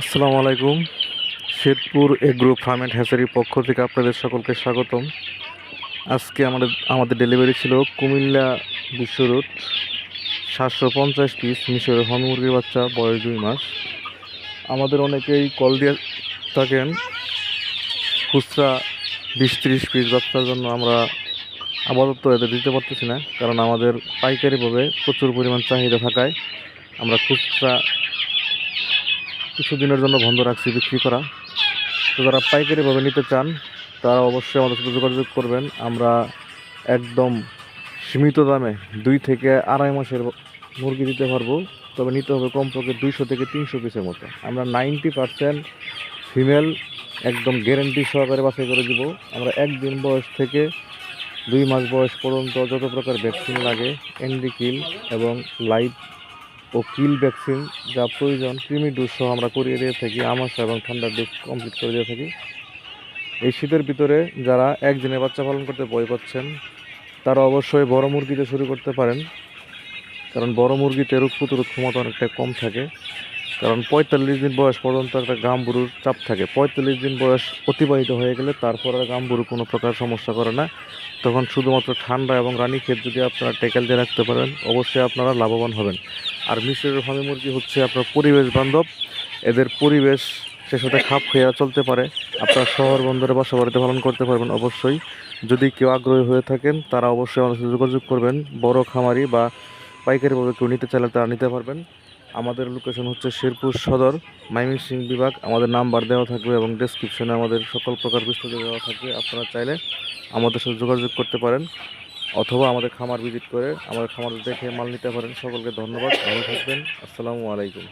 আসসালামু আলাইকুম। Sherpur agro farm and হ্যাচারির পক্ষ থেকে আপনাদের সকলকে স্বাগতম। আজকে আমাদের ডেলিভারি ছিল কুমিল্লা বিশ্ব রোড 750 পিস মিশরের হন মুরগির বাচ্চা, বয়স 2 মাস। আমাদের অনেকেই কল দিয়ে থাকেন খুচরা 20-30 পিস বাচ্চার জন্য। আমরা আপাতত এদের দিতে পারতেছি না, কারণ আমাদের পাইকারিভাবে প্রচুর পরিমাণ চাহিদা থাকায় আমরা খুচরা কিছুদিনের জন্য বন্ধ রাখছি বিক্রি করা। তো যারা পাইকারিভাবে নিতে চান তারা অবশ্যই আমাদের সাথে যোগাযোগ করবেন। আমরা একদম সীমিত দামে 2 থেকে 2.5 মাসের মুরগি দিতে পারবো, তবে নিতে হবে কমপক্ষে 200 থেকে 300 পিসের মতো। আমরা 90% ফিমেল একদম গ্যারেন্টি সহকারে বাছাই করে দিব। আমরা 1 দিন বয়স থেকে 2 মাস বয়স পর্যন্ত যত প্রকার ভ্যাকসিন লাগে, এন্ডি কিল এবং লাইভ ও কিল ভ্যাকসিন যা প্রয়োজন, কৃমি ডোজ সহ আমরা করিয়ে দিয়ে থাকি। আমাশা এবং ঠান্ডার ডোজ কমপ্লিট করে দিয়ে থাকি। এই শীতের ভিতরে যারা একদিনে বাচ্চা পালন করতে ভয় পাচ্ছেন তারা অবশ্যই বড় মুরগিতে শুরু করতে পারেন, কারণ বড় মুরগিতে রোগ প্রতিরোধ ক্ষমতা অনেকটা কম থাকে। কারণ 45 দিন বয়স পর্যন্ত একটা গাম্বুরুর চাপ থাকে। 45 দিন বয়স অতিবাহিত হয়ে গেলে তারপর আর গাম্বুরু কোনো প্রকার সমস্যা করে না। তখন শুধুমাত্র ঠান্ডা এবং রানীক্ষেত যদি আপনারা ট্যাকেল দিয়ে রাখতে পারেন, অবশ্যই আপনারা লাভবান হবেন। আর মিশরের ফার্মি মুরগি হচ্ছে আপনার পরিবেশ বান্ধব। এদের পরিবেশ সে সাথে খাপ খাইয়া চলতে পারে। আপনার শহর বন্দরে বাসা বাড়িতে পালন করতে পারবেন অবশ্যই। যদি কেউ আগ্রহী হয়ে থাকেন তারা অবশ্যই আমাদের সাথে যোগাযোগ করবেন। বড় খামারি বা পাইকারিভাবে কেউ নিতে চাইলে তারা নিতে পারবেন। আমাদের লোকেশন হচ্ছে শেরপুর সদর, ময়মনসিংহ বিভাগ। আমাদের নাম্বার দেওয়া থাকবে এবং ডেসক্রিপশনে আমাদের সকল প্রকার বিস্তারিত দেওয়া থাকবে। আপনারা চাইলে আমাদের সাথে যোগাযোগ করতে পারেন, অথবা আমাদের খামার ভিজিট করে আমাদের খামার দেখে মাল নিতে পারেন। সকলকে ধন্যবাদ, ভালো থাকবেন। আসসালামু আলাইকুম।